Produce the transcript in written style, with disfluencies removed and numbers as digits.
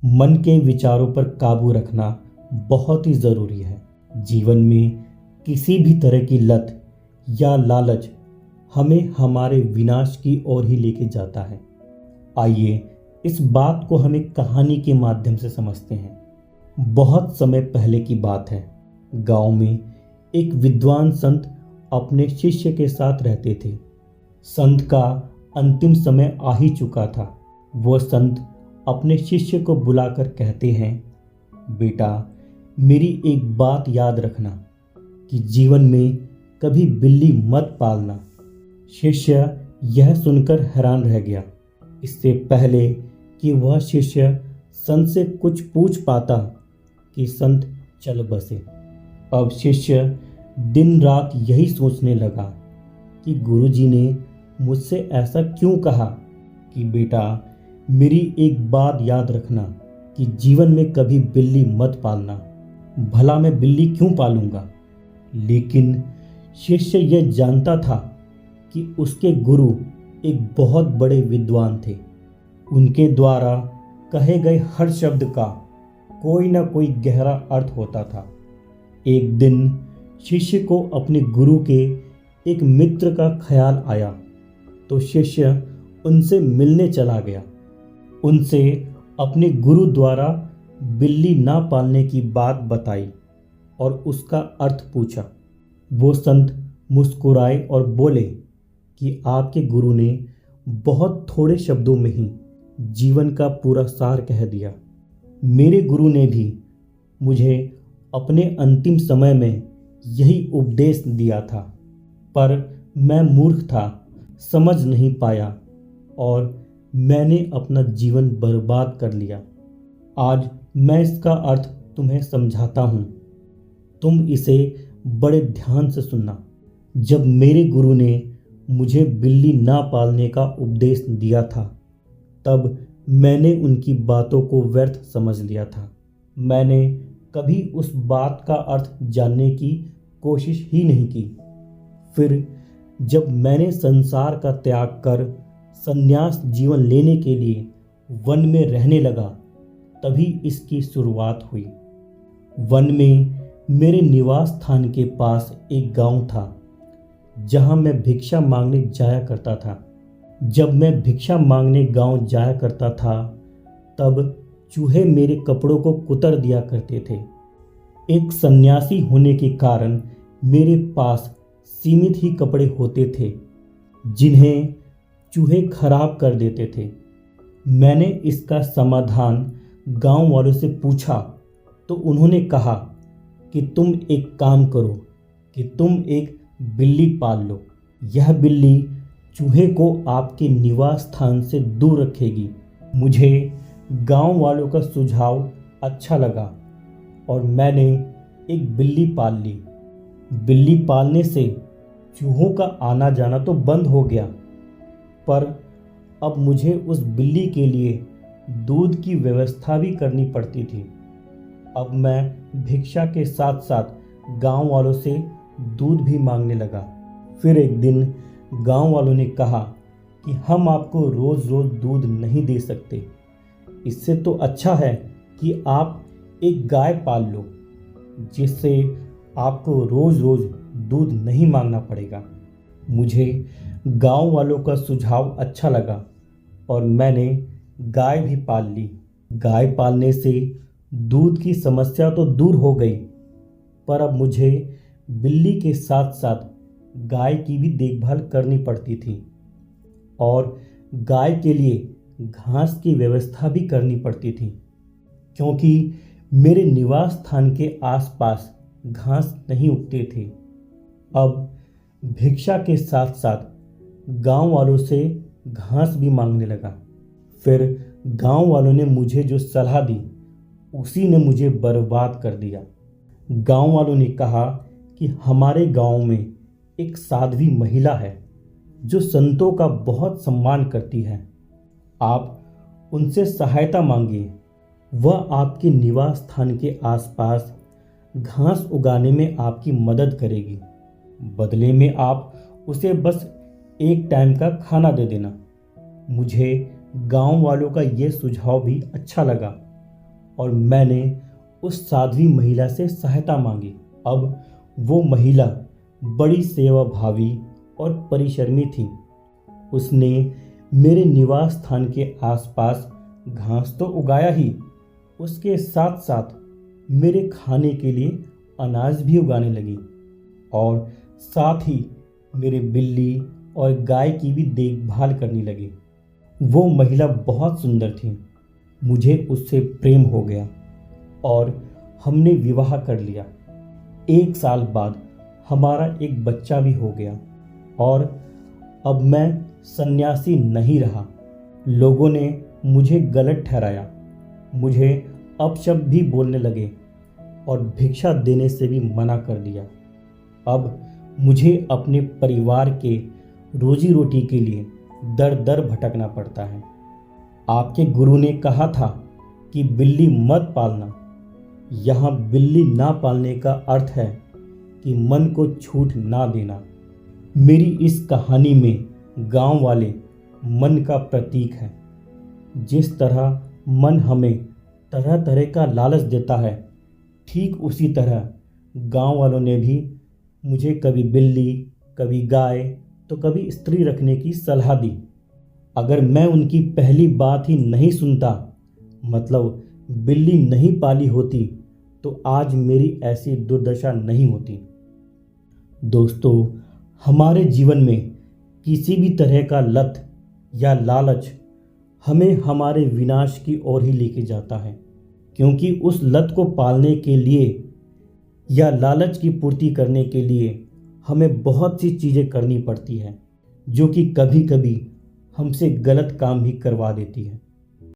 मन के विचारों पर काबू रखना बहुत ही ज़रूरी है। जीवन में किसी भी तरह की लत या लालच हमें हमारे विनाश की ओर ही लेके जाता है। आइए इस बात को हम एक कहानी के माध्यम से समझते हैं। बहुत समय पहले की बात है। गांव में एक विद्वान संत अपने शिष्य के साथ रहते थे। संत का अंतिम समय आ ही चुका था। वह संत अपने शिष्य को बुलाकर कहते हैं, बेटा, मेरी एक बात याद रखना कि जीवन में कभी बिल्ली मत पालना। शिष्य यह सुनकर हैरान रह गया। इससे पहले कि वह शिष्य संत से कुछ पूछ पाता कि संत चल बसे। अब शिष्य दिन रात यही सोचने लगा कि गुरुजी ने मुझसे ऐसा क्यों कहा कि बेटा, मेरी एक बात याद रखना कि जीवन में कभी बिल्ली मत पालना। भला मैं बिल्ली क्यों पालूंगा? लेकिन शिष्य यह जानता था कि उसके गुरु एक बहुत बड़े विद्वान थे। उनके द्वारा कहे गए हर शब्द का कोई ना कोई गहरा अर्थ होता था। एक दिन शिष्य को अपने गुरु के एक मित्र का ख्याल आया तो शिष्य उनसे मिलने चला गया। उनसे अपने गुरु द्वारा बिल्ली ना पालने की बात बताई और उसका अर्थ पूछा। वो संत मुस्कुराए और बोले कि आपके गुरु ने बहुत थोड़े शब्दों में ही जीवन का पूरा सार कह दिया। मेरे गुरु ने भी मुझे अपने अंतिम समय में यही उपदेश दिया था, पर मैं मूर्ख था, समझ नहीं पाया और मैंने अपना जीवन बर्बाद कर लिया। आज मैं इसका अर्थ तुम्हें समझाता हूँ, तुम इसे बड़े ध्यान से सुनना। जब मेरे गुरु ने मुझे बिल्ली ना पालने का उपदेश दिया था, तब मैंने उनकी बातों को व्यर्थ समझ लिया था। मैंने कभी उस बात का अर्थ जानने की कोशिश ही नहीं की। फिर जब मैंने संसार का त्याग कर संन्यास जीवन लेने के लिए वन में रहने लगा, तभी इसकी शुरुआत हुई। वन में मेरे निवास स्थान के पास एक गांव था, जहां मैं भिक्षा मांगने जाया करता था। जब मैं भिक्षा मांगने गांव जाया करता था, तब चूहे मेरे कपड़ों को कुतर दिया करते थे। एक सन्यासी होने के कारण मेरे पास सीमित ही कपड़े होते थे, जिन्हें चूहे खराब कर देते थे। मैंने इसका समाधान गांव वालों से पूछा तो उन्होंने कहा कि तुम एक काम करो कि तुम एक बिल्ली पाल लो। यह बिल्ली चूहे को आपके निवास स्थान से दूर रखेगी। मुझे गांव वालों का सुझाव अच्छा लगा और मैंने एक बिल्ली पाल ली। बिल्ली पालने से चूहों का आना जाना तो बंद हो गया, पर अब मुझे उस बिल्ली के लिए दूध की व्यवस्था भी करनी पड़ती थी। अब मैं भिक्षा के साथ साथ गांव वालों से दूध भी मांगने लगा। फिर एक दिन गांव वालों ने कहा कि हम आपको रोज़ रोज़ दूध नहीं दे सकते। इससे तो अच्छा है कि आप एक गाय पाल लो, जिससे आपको रोज़ रोज़ दूध नहीं मांगना पड़ेगा। मुझे गांव वालों का सुझाव अच्छा लगा और मैंने गाय भी पाल ली। गाय पालने से दूध की समस्या तो दूर हो गई, पर अब मुझे बिल्ली के साथ साथ गाय की भी देखभाल करनी पड़ती थी और गाय के लिए घास की व्यवस्था भी करनी पड़ती थी, क्योंकि मेरे निवास स्थान के आसपास घास नहीं उगते थे। अब भिक्षा के साथ साथ गांव वालों से घास भी मांगने लगा। फिर गांव वालों ने मुझे जो सलाह दी, उसी ने मुझे बर्बाद कर दिया। गांव वालों ने कहा कि हमारे गांव में एक साध्वी महिला है जो संतों का बहुत सम्मान करती है। आप उनसे सहायता मांगिए, वह आपके निवास स्थान के आसपास घास उगाने में आपकी मदद करेगी। बदले में आप उसे बस एक टाइम का खाना दे देना। मुझे गांव वालों का यह सुझाव भी अच्छा लगा और मैंने उस साध्वी महिला से सहायता मांगी। अब वो महिला बड़ी सेवाभावी और परिश्रमी थी। उसने मेरे निवास स्थान के आसपास घास तो उगाया ही, उसके साथ साथ मेरे खाने के लिए अनाज भी उगाने लगी और साथ ही मेरे बिल्ली और गाय की भी देखभाल करने लगी। वो महिला बहुत सुंदर थी। मुझे उससे प्रेम हो गया और हमने विवाह कर लिया। 1 साल बाद हमारा एक बच्चा भी हो गया और अब मैं सन्यासी नहीं रहा। लोगों ने मुझे गलत ठहराया, मुझे अपशब्द भी बोलने लगे और भिक्षा देने से भी मना कर दिया। अब मुझे अपने परिवार के रोजी रोटी के लिए दर दर भटकना पड़ता है। आपके गुरु ने कहा था कि बिल्ली मत पालना। यहाँ बिल्ली ना पालने का अर्थ है कि मन को छूट ना देना। मेरी इस कहानी में गांव वाले मन का प्रतीक है। जिस तरह मन हमें तरह तरह का लालच देता है, ठीक उसी तरह गांव वालों ने भी मुझे कभी बिल्ली, कभी गाय तो कभी स्त्री रखने की सलाह दी। अगर मैं उनकी पहली बात ही नहीं सुनता, मतलब बिल्ली नहीं पाली होती, तो आज मेरी ऐसी दुर्दशा नहीं होती। दोस्तों, हमारे जीवन में किसी भी तरह का लत या लालच हमें हमारे विनाश की ओर ही लेके जाता है, क्योंकि उस लत को पालने के लिए या लालच की पूर्ति करने के लिए हमें बहुत सी चीज़ें करनी पड़ती हैं, जो कि कभी कभी हमसे गलत काम भी करवा देती है।